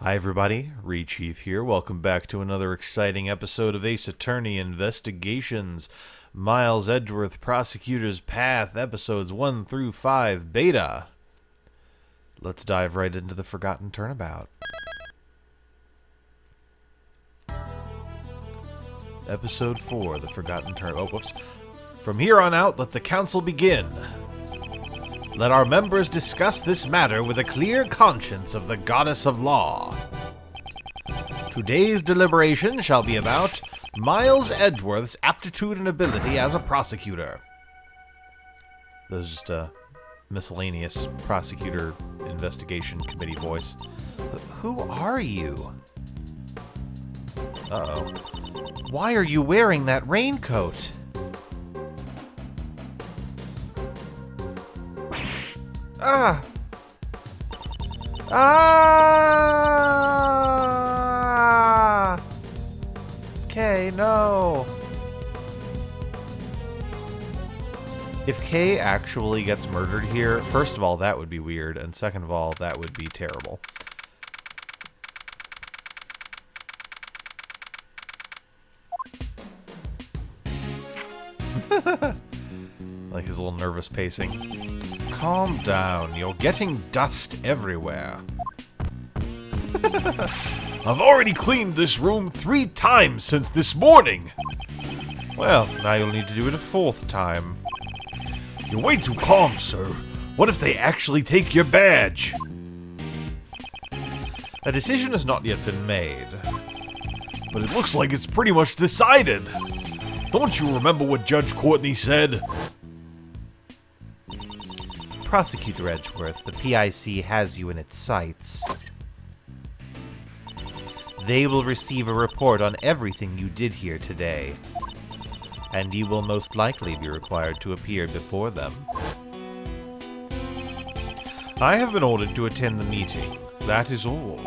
Hi everybody, Reed Chief here. Welcome back to another exciting episode of Ace Attorney Investigations. Miles Edgeworth, Prosecutor's Path, episodes 1 through 5, beta. Let's dive right into the Forgotten Turnabout. Episode 4, the Forgotten Turnabout. Oh, whoops. From here on out, let the council begin. Let our members discuss this matter with a clear conscience of the goddess of law. Today's deliberation shall be about Miles Edgeworth's aptitude and ability as a prosecutor. There's just a miscellaneous prosecutor investigation committee voice. Who are you? Uh-oh. Why are you wearing that raincoat? Ah! Ah! Kay, no! If Kay actually gets murdered here, first of all, that would be weird, and second of all, that would be terrible. Like his little nervous pacing. Calm down, you're getting dust everywhere. I've already cleaned this room 3 times since this morning. Well, now you'll need to do it a 4th time. You're way too calm, sir. What if they actually take your badge? A decision has not yet been made. But it looks like it's pretty much decided. Don't you remember what Judge Courtney said? Prosecutor Edgeworth, the PIC has you in its sights. They will receive a report on everything you did here today, and you will most likely be required to appear before them. I have been ordered to attend the meeting. That is all.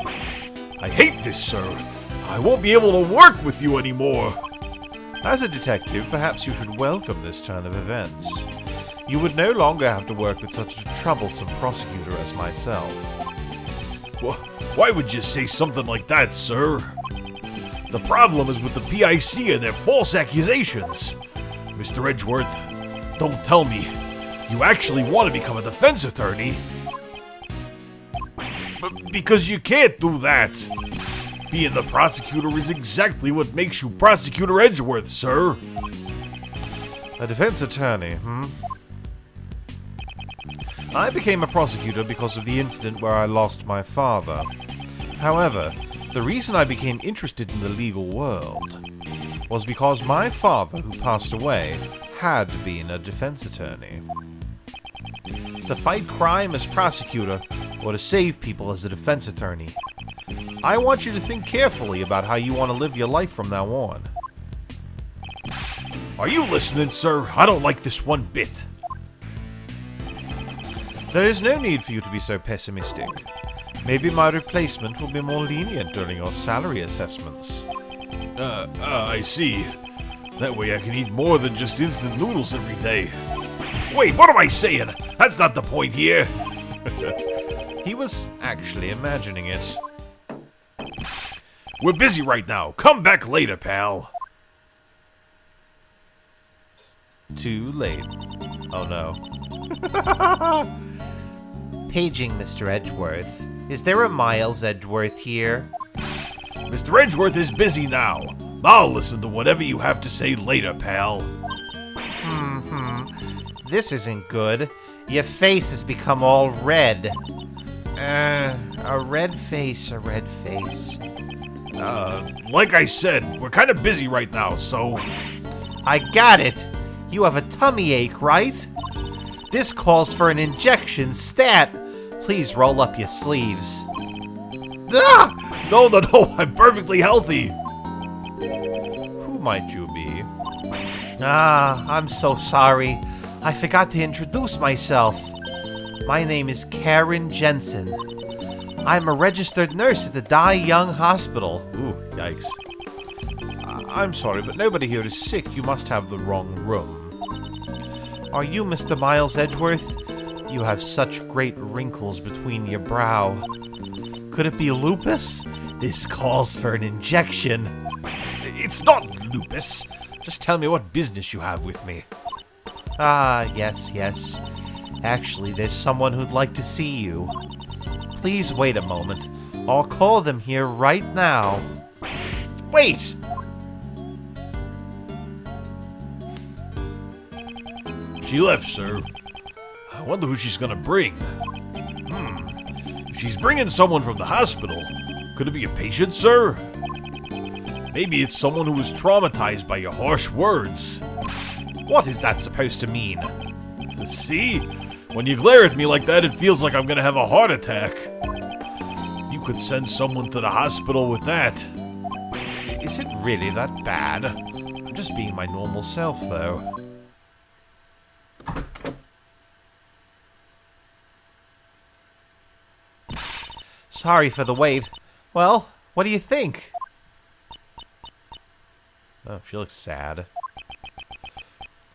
I hate this, sir. I won't be able to work with you anymore. As a detective, perhaps you should welcome this turn of events. You would no longer have to work with such a troublesome prosecutor as myself. Why would you say something like that, sir? The problem is with the PIC and their false accusations. Mr. Edgeworth, don't tell me you actually want to become a defense attorney. Because you can't do that. Being the prosecutor is exactly what makes you Prosecutor Edgeworth, sir. A defense attorney, I became a prosecutor because of the incident where I lost my father. However, the reason I became interested in the legal world was because my father, who passed away, had been a defense attorney. To fight crime as prosecutor, or to save people as a defense attorney. I want you to think carefully about how you want to live your life from now on. Are you listening, sir? I don't like this one bit. There is no need for you to be so pessimistic. Maybe my replacement will be more lenient during your salary assessments. I see. That way I can eat more than just instant noodles every day. Wait, what am I saying? That's not the point here. He was actually imagining it. We're busy right now. Come back later, pal. Too late. Oh no. Paging Mr. Edgeworth. Is there a Miles Edgeworth here? Mr. Edgeworth is busy now. I'll listen to whatever you have to say later, pal. This isn't good. Your face has become all red. A red face, a red face. Like I said, we're kind of busy right now, so... I got it! You have a tummy ache, right? This calls for an injection, stat! Please roll up your sleeves. Ah! No, I'm perfectly healthy! Who might you be? I'm so sorry. I forgot to introduce myself. My name is Karen Jensen. I'm a registered nurse at the Die Young Hospital. Ooh, yikes. I'm sorry, but nobody here is sick. You must have the wrong room. Are you Mr. Miles Edgeworth? You have such great wrinkles between your brow. Could it be lupus? This calls for an injection. It's not lupus. Just tell me what business you have with me. Ah, yes. Actually, there's someone who'd like to see you. Please wait a moment. I'll call them here right now. Wait! She left, sir. I wonder who she's gonna bring. If she's bringing someone from the hospital, could it be a patient, sir? Maybe it's someone who was traumatized by your harsh words. What is that supposed to mean? See? When you glare at me like that, it feels like I'm gonna have a heart attack. You could send someone to the hospital with that. Is it really that bad? I'm just being my normal self, though. Sorry for the wait. Well, what do you think? Oh, she looks sad.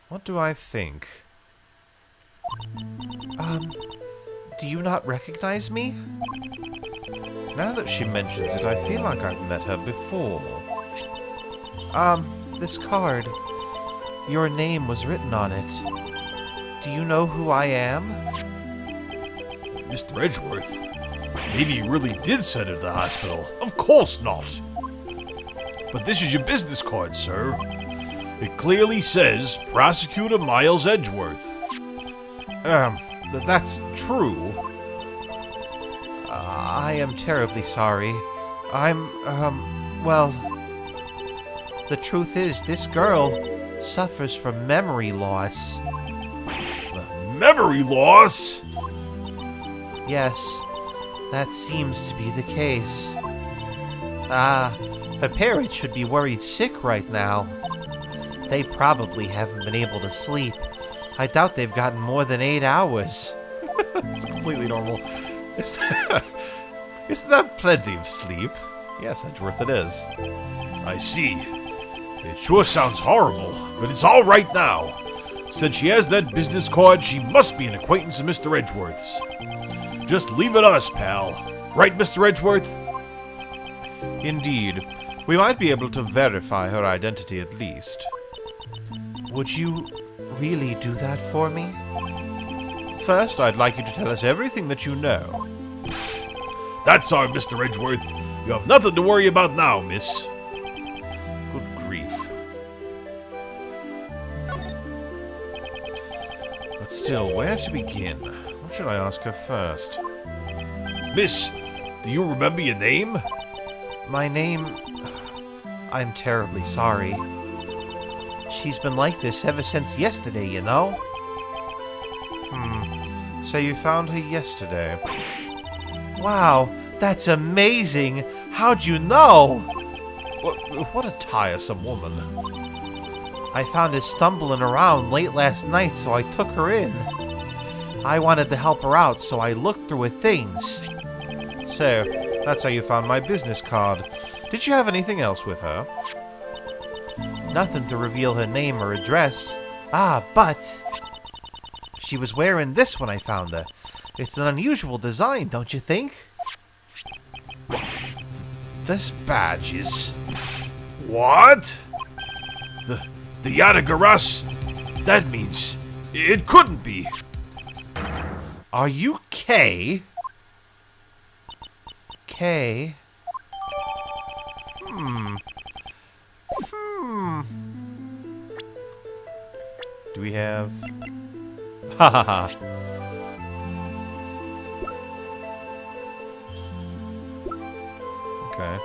What do I think? Do you not recognize me? Now that she mentions it, I feel like I've met her before. This card. Your name was written on it. Do you know who I am? Mr. Edgeworth, maybe you really did send her to the hospital. Of course not. But this is your business card, sir. It clearly says Prosecutor Miles Edgeworth. That's true. I am terribly sorry. Well, the truth is, this girl suffers from memory loss. Memory loss? Yes, that seems to be the case. Her parents should be worried sick right now. They probably haven't been able to sleep. I doubt they've gotten more than 8 hours. It's completely normal. Isn't that plenty of sleep? Yes, Edgeworth, it is. I see. It sure sounds horrible, but it's all right now. Since she has that business card, she must be an acquaintance of Mr. Edgeworth's. Just leave it us, pal. Right, Mr. Edgeworth? Indeed. We might be able to verify her identity at least. Would you really do that for me? First, I'd like you to tell us everything that you know. That's all, Mr. Edgeworth. You have nothing to worry about now, miss. Good grief. But still, where to begin? What should I ask her first? Miss, do you remember your name? My name... I'm terribly sorry. She's been like this ever since yesterday, you know? So you found her yesterday. Wow, that's amazing! How'd you know? What a tiresome woman. I found her stumbling around late last night, so I took her in. I wanted to help her out, so I looked through her things. So, that's how you found my business card. Did you have anything else with her? Nothing to reveal her name or address. But... she was wearing this when I found her. It's an unusual design, don't you think? This badge is... What? The Yadagaras? That means... it couldn't be. Are you K? K? Do we have... Ha ha ha. Okay.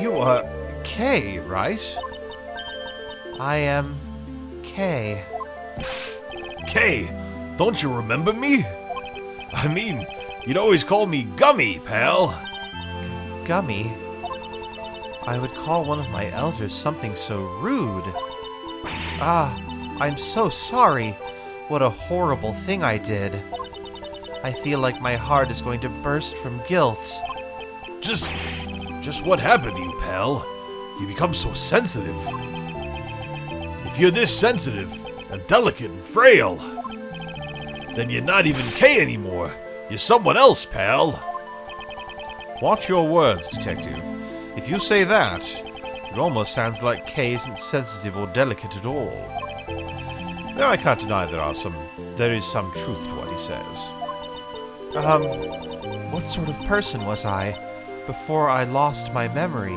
You are K, right? I am K. Kay, don't you remember me? I mean, you'd always call me Gummy, pal. Gummy? I would call one of my elders something so rude. I'm so sorry. What a horrible thing I did. I feel like my heart is going to burst from guilt. Just what happened to you, pal? You become so sensitive. If you're this sensitive and delicate and frail, Then you're not even Kay anymore. You're someone else, pal. Watch your words, Detective. If you say that, it almost sounds like Kay isn't sensitive or delicate at all. Though I can't deny there is some truth to what he says. What sort of person was I before I lost my memory?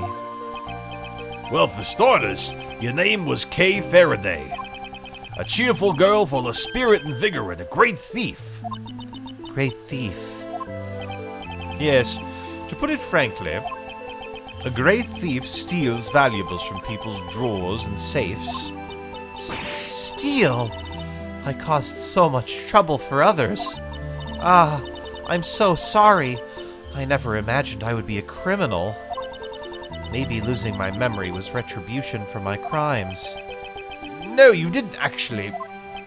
Well, for starters, your name was Kay Faraday. A cheerful girl full of spirit and vigor and a great thief. Great thief. Yes, to put it frankly, a great thief steals valuables from people's drawers and safes. Steal? I caused so much trouble for others. Ah, I'm so sorry. I never imagined I would be a criminal. Maybe losing my memory was retribution for my crimes. No, you didn't actually.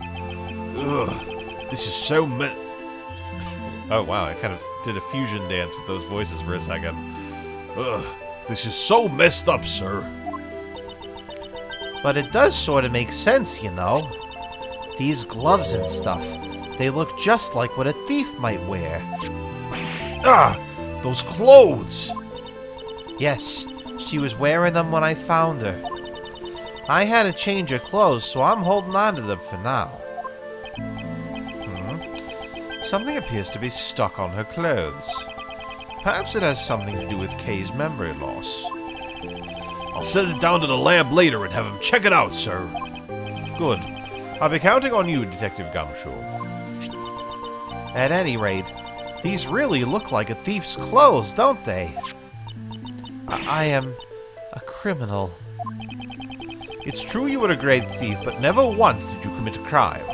Ugh, this is so Oh wow, I kind of did a fusion dance with those voices for a second. Ugh, this is so messed up, sir. But it does sort of make sense, you know. These gloves and stuff, they look just like what a thief might wear. Ah, those clothes! Yes, she was wearing them when I found her. I had a change of clothes, so I'm holding on to them for now. Something appears to be stuck on her clothes. Perhaps it has something to do with Kay's memory loss. I'll send it down to the lab later and have him check it out, sir. Good. I'll be counting on you, Detective Gumshoe. At any rate, these really look like a thief's clothes, don't they? I am a criminal. It's true you were a great thief, but never once did you commit a crime.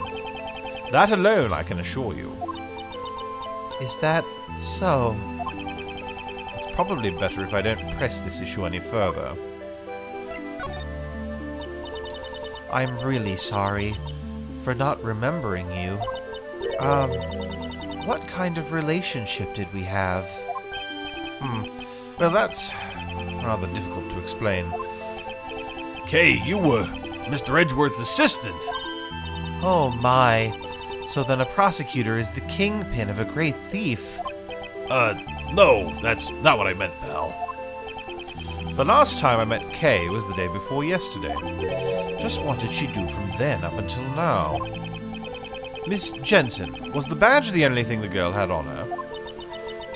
That alone, I can assure you. Is that so? It's probably better if I don't press this issue any further. I'm really sorry for not remembering you. What kind of relationship did we have? Well, that's rather difficult to explain. Kay, you were Mr. Edgeworth's assistant. Oh my. So then a prosecutor is the kingpin of a great thief. No, that's not what I meant, pal. The last time I met Kay was the day before yesterday. Just what did she do from then up until now? Miss Jensen, was the badge the only thing the girl had on her?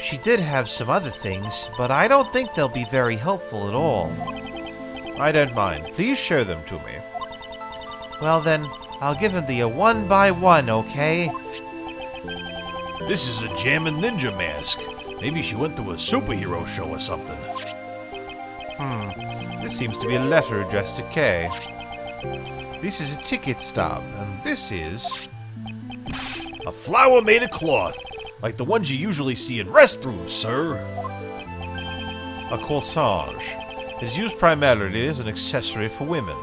She did have some other things, but I don't think they'll be very helpful at all. I don't mind. Please show them to me. Well then, I'll give him the one by one, okay? This is a Jammin' Ninja mask. Maybe she went to a superhero show or something. This seems to be a letter addressed to Kay. This is a ticket stub, and this is... a flower made of cloth, like the ones you usually see in restrooms, sir. A corsage. It is used primarily as an accessory for women.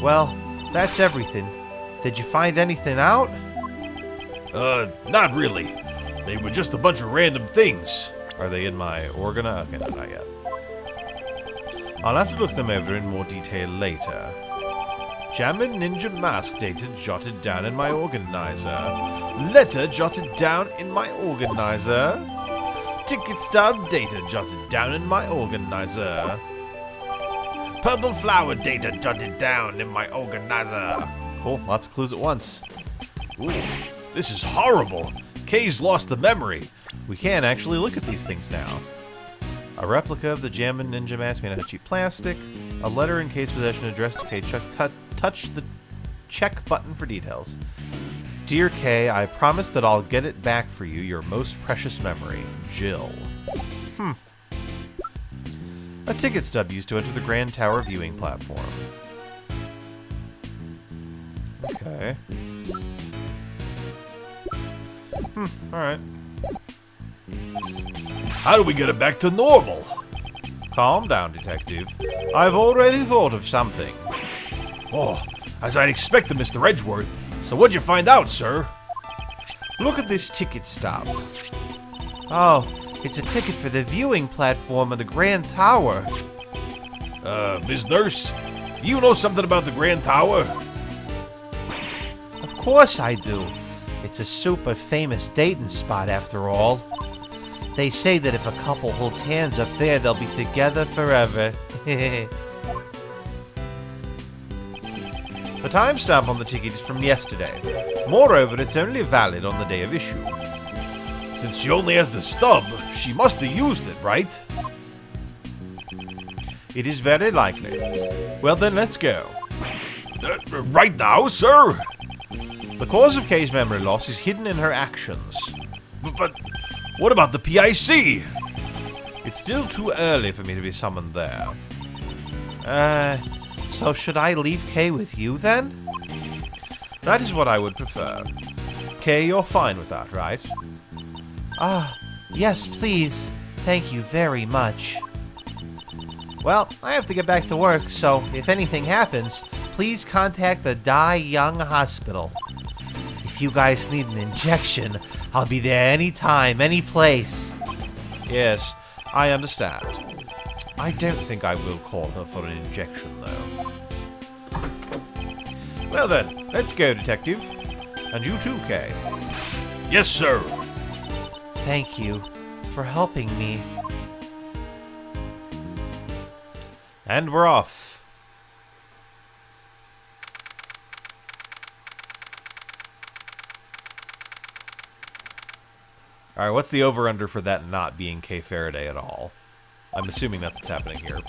Well, that's everything. Did you find anything out? Not really. They were just a bunch of random things. Are they in my organizer? Okay, no, not yet. I'll have to look them over in more detail later. Jammin' Ninja mask dated jotted down in my organizer. Letter jotted down in my organizer. Ticket stub data jotted down in my organizer. Purple flower data jotted down in my organizer. Cool, lots of clues at once. Ooh, this is horrible. Kay's lost the memory. We can actually look at these things now. A replica of the Jammin' Ninja mask made out of cheap plastic. A letter in Kay's possession addressed to Kay. Touch the check button for details. Dear Kay, I promise that I'll get it back for you, your most precious memory, Jill. A ticket stub used to enter the Grand Tower viewing platform. Okay. Alright. How do we get it back to normal? Calm down, Detective. I've already thought of something. Oh, as I'd expected, Mr. Edgeworth. So what'd you find out, sir? Look at this ticket stub. Oh, it's a ticket for the viewing platform of the Grand Tower. Ms. Nurse, do you know something about the Grand Tower? Of course I do. It's a super famous dating spot after all. They say that if a couple holds hands up there, they'll be together forever. The timestamp on the ticket is from yesterday. Moreover, it's only valid on the day of issue. Since she only has the stub, she must have used it, right? It is very likely. Well then, let's go. Right now, sir? The cause of Kay's memory loss is hidden in her actions. But what about the PIC? It's still too early for me to be summoned there. So should I leave Kay with you then? That is what I would prefer. Kay, you're fine with that, right? Ah, yes, please. Thank you very much. Well, I have to get back to work, so if anything happens, please contact the Die Young Hospital. If you guys need an injection, I'll be there anytime, any place. Yes, I understand. I don't think I will call her for an injection, though. Well then, let's go, Detective. And you too, Kay. Yes, sir. Thank you for helping me. And we're off. Alright, what's the over-under for that not being Kay Faraday at all? I'm assuming that's what's happening here.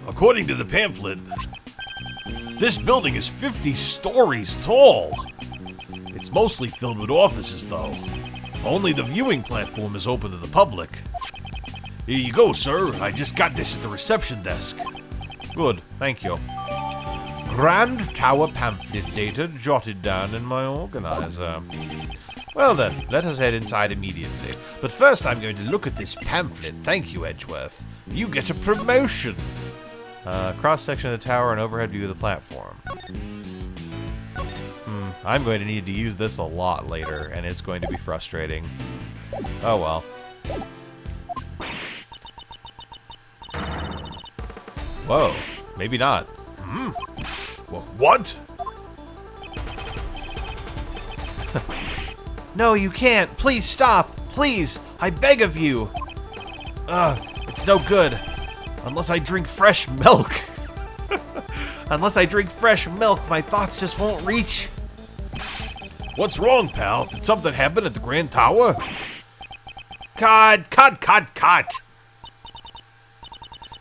According to the pamphlet, this building is 50 stories tall. It's mostly filled with offices, though. Only the viewing platform is open to the public. Here you go, sir. I just got this at the reception desk. Good, thank you. Grand Tower pamphlet data jotted down in my organizer. Well then, let us head inside immediately. But first I'm going to look at this pamphlet. Thank you, Edgeworth. You get a promotion. Cross-section of the tower and overhead view of the platform. I'm going to need to use this a lot later, and it's going to be frustrating. Oh well. Whoa, maybe not. What? No, you can't. Please stop. Please, I beg of you. It's no good. Unless I drink fresh milk. Unless I drink fresh milk, my thoughts just won't reach. What's wrong, pal? Did something happen at the Grand Tower? Cut.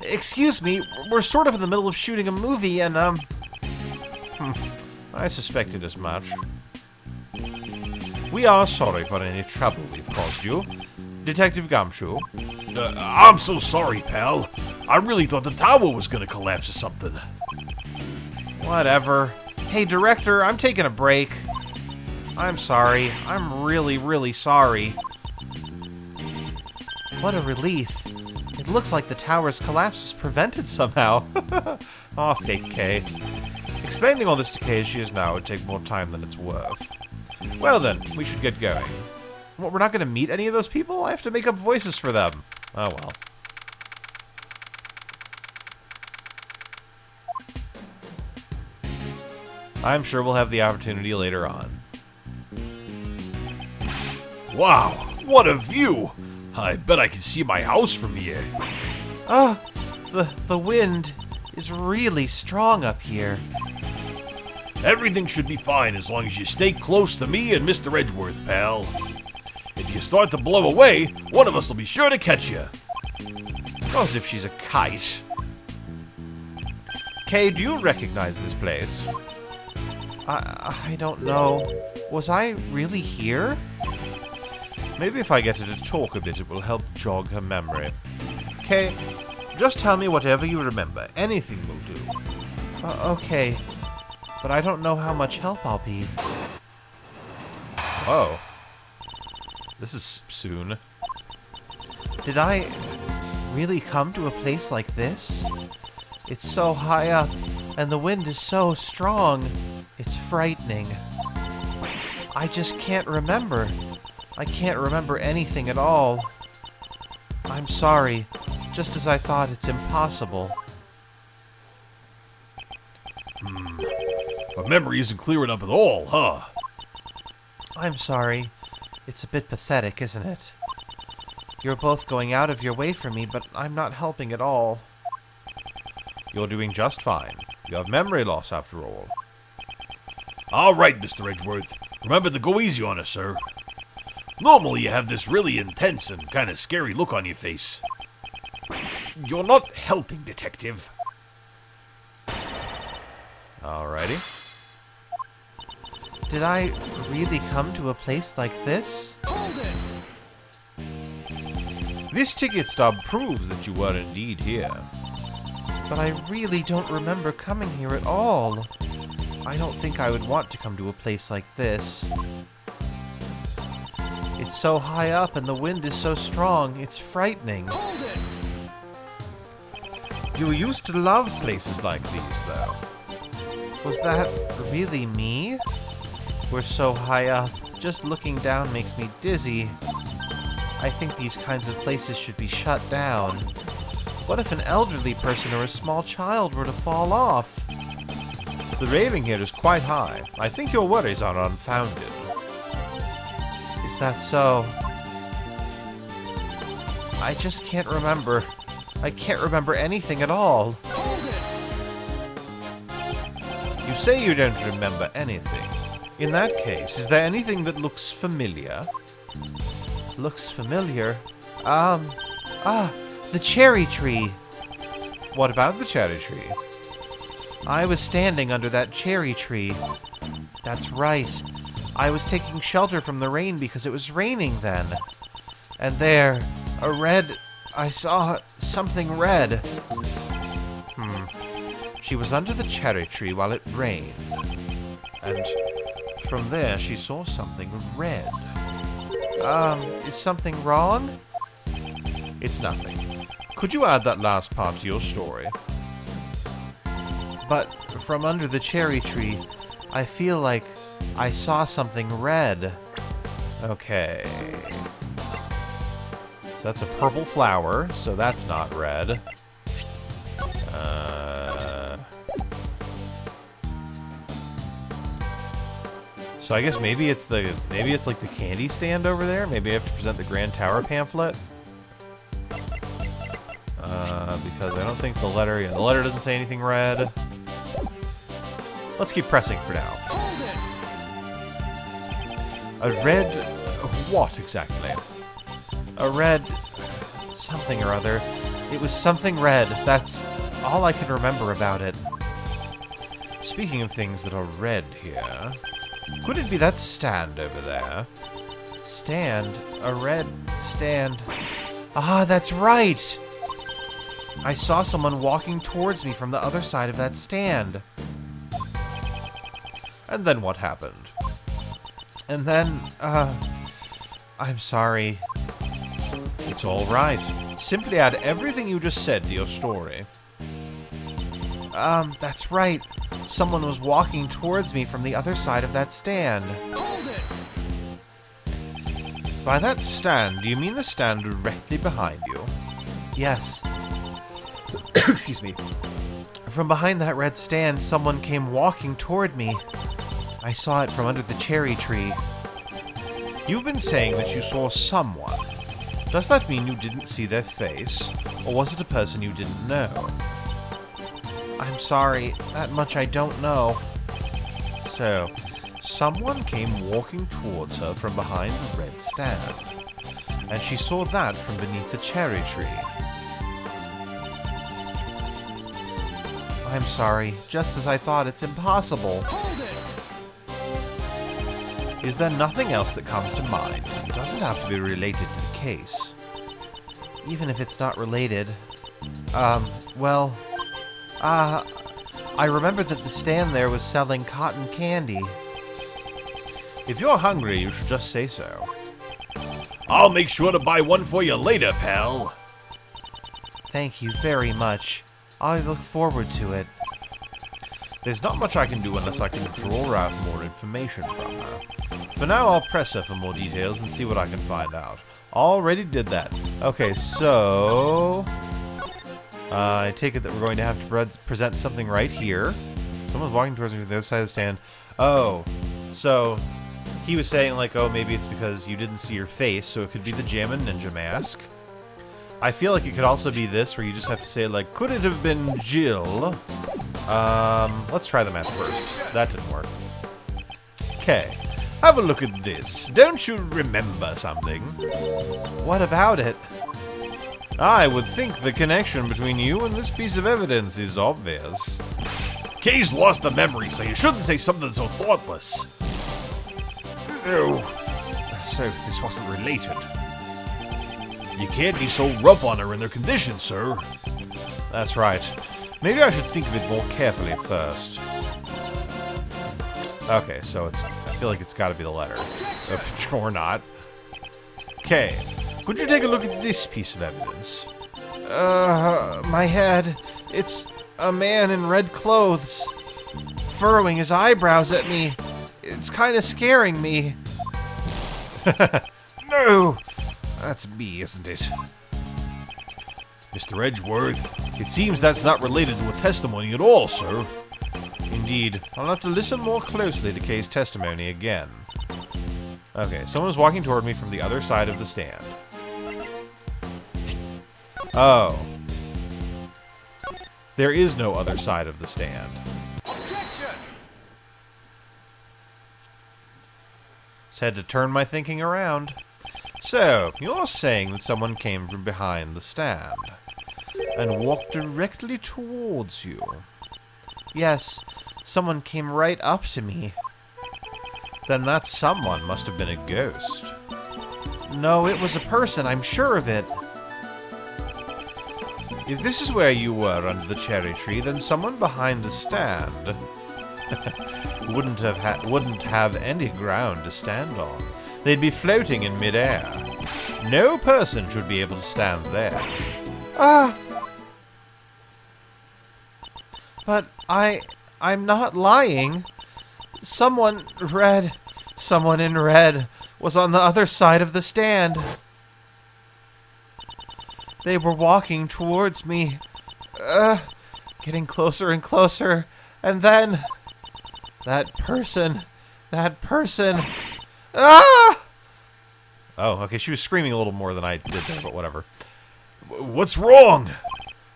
Excuse me, we're sort of in the middle of shooting a movie and, I suspected as much. We are sorry for any trouble we've caused you. Detective Gumshoe. I'm so sorry, pal. I really thought the tower was gonna collapse or something. Whatever. Hey, Director, I'm taking a break. I'm sorry. I'm really, really sorry. What a relief. It looks like the tower's collapse was prevented somehow. Aw, fake Kay. Explaining all this to Kay as she is now would take more time than it's worth. Well then, we should get going. What, we're not going to meet any of those people? I have to make up voices for them. Oh well. I'm sure we'll have the opportunity later on. Wow, what a view! I bet I can see my house from here. Ah, the wind is really strong up here. Everything should be fine as long as you stay close to me and Mr. Edgeworth, pal. If you start to blow away, one of us will be sure to catch you. It's not as if she's a kite. Kay, do you recognize this place? I don't know. Was I really here? Maybe if I get her to talk a bit, it will help jog her memory. Kay, just tell me whatever you remember. Anything will do. Okay. But I don't know how much help I'll be. Whoa. This is soon. Did I really come to a place like this? It's so high up, and the wind is so strong. It's frightening. I just can't remember. I can't remember anything at all. I'm sorry, just as I thought it's impossible. Our memory isn't clearing up at all, huh? I'm sorry. It's a bit pathetic, isn't it? You're both going out of your way for me, but I'm not helping at all. You're doing just fine. You have memory loss, after all. All right, Mr. Edgeworth. Remember to go easy on us, sir. Normally you have this really intense and kind of scary look on your face. You're not helping, Detective. Alrighty. Did I really come to a place like this? Hold it! This ticket stub proves that you were indeed here. But I really don't remember coming here at all. I don't think I would want to come to a place like this. It's so high up and the wind is so strong, it's frightening. Hold it! You used to love places like these, though. Was that really me? We're so high up, just looking down makes me dizzy. I think these kinds of places should be shut down. What if an elderly person or a small child were to fall off? The railing here is quite high. I think your worries are unfounded. Is that so? I just can't remember. I can't remember anything at all. Hold it! You say you don't remember anything. In that case, is there anything that looks familiar? Looks familiar. The cherry tree. What about the cherry tree? I was standing under that cherry tree. That's right. I was taking shelter from the rain because it was raining then. And there, I saw something red. She was under the cherry tree while it rained. And from there, she saw something red. Is something wrong? It's nothing. Could you add that last part to your story? But from under the cherry tree, I feel like I saw something red. Okay. So that's a purple flower, so that's not red. So I guess maybe it's like the candy stand over there. Maybe I have to present the Grand Tower pamphlet. Because I don't think the letter doesn't say anything red. Let's keep pressing for now. Hold it! A red... what exactly? A red... something or other. It was something red. That's all I can remember about it. Speaking of things that are red here, could it be that stand over there? Stand? A red stand. Ah, that's right! I saw someone walking towards me from the other side of that stand. And then what happened? And then, I'm sorry. It's all right. Simply add everything you just said to your story. That's right. Someone was walking towards me from the other side of that stand. Hold it! By that stand, do you mean the stand directly behind you? Yes. Excuse me. From behind that red stand, someone came walking toward me. I saw it from under the cherry tree. You've been saying that you saw someone. Does that mean you didn't see their face? Or was it a person you didn't know? I'm sorry, that much I don't know. So, someone came walking towards her from behind the red stand. And she saw that from beneath the cherry tree. I'm sorry, just as I thought, it's impossible. Hold it! Is there nothing else that comes to mind? It doesn't have to be related to the case. Even if it's not related. I remember that the stand there was selling cotton candy. If you're hungry, you should just say so. I'll make sure to buy one for you later, pal. Thank you very much. I look forward to it. There's not much I can do unless I can draw out more information from her. For now, I'll press her for more details and see what I can find out. Already did that. Okay, so... I take it that we're going to have to present something right here. Someone's walking towards me from the other side of the stand. Oh, so He was saying, like, oh, maybe it's because you didn't see your face, so it could be the Jammin' Ninja mask. I feel like it could also be this, where you just have to say, like, could it have been Jill? Let's try the math first. That didn't work. Okay. Have a look at this. Don't you remember something? What about it? I would think the connection between you and this piece of evidence is obvious. Kay's lost the memory, so you shouldn't say something so thoughtless. Oh, so this wasn't related. You can't be so rough on her in their condition, sir. That's right. Maybe I should think of it more carefully first. Okay, so I feel like it's got to be the letter. Or not. Okay, could you take a look at this piece of evidence? My head. It's a man in red clothes, furrowing his eyebrows at me. It's kind of scaring me. No! That's me, isn't it? Mr. Edgeworth, it seems that's not related to a testimony at all, sir. Indeed. I'll have to listen more closely to Kay's testimony again. Okay, someone's walking toward me from the other side of the stand. Oh. There is no other side of the stand. Just had to turn my thinking around. So, you're saying that someone came from behind the stand and walked directly towards you? Yes, someone came right up to me. Then that someone must have been a ghost. No, it was a person, I'm sure of it. If this is where you were under the cherry tree, then someone behind the stand wouldn't have any ground to stand on. They'd be floating in midair. No person should be able to stand there. Ah! But I'm not lying. Someone in red was on the other side of the stand. They were walking towards me, getting closer and closer, and then that person, ah! Oh, okay, she was screaming a little more than I did there, but whatever. What's wrong?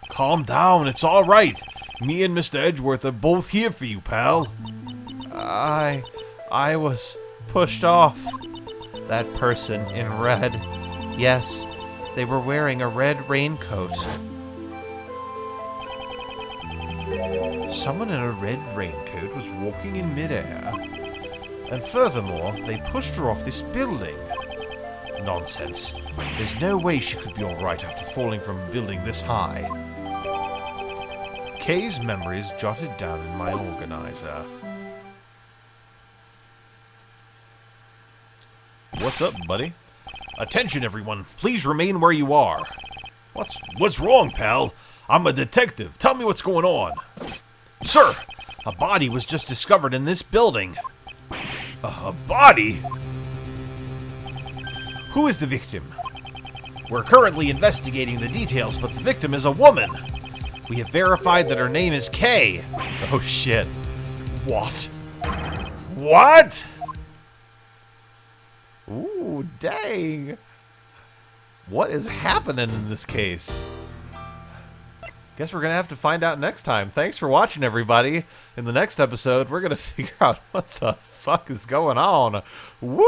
Calm down, it's all right. Me and Mr. Edgeworth are both here for you, pal. I was pushed off. That person in red. Yes, they were wearing a red raincoat. Someone in a red raincoat was walking in midair. And furthermore, they pushed her off this building. Nonsense. There's no way she could be alright after falling from a building this high. Kay's memories jotted down in my organizer. What's up, buddy? Attention, everyone. Please remain where you are. What's wrong, pal? I'm a detective. Tell me what's going on. Sir, a body was just discovered in this building. A body? Who is the victim? We're currently investigating the details, but the victim is a woman. We have verified that her name is Kay. Oh, shit. What? What? Ooh, dang. What is happening in this case? Guess we're going to have to find out next time. Thanks for watching, everybody. In the next episode, we're going to figure out what the fuck is going on. Woo!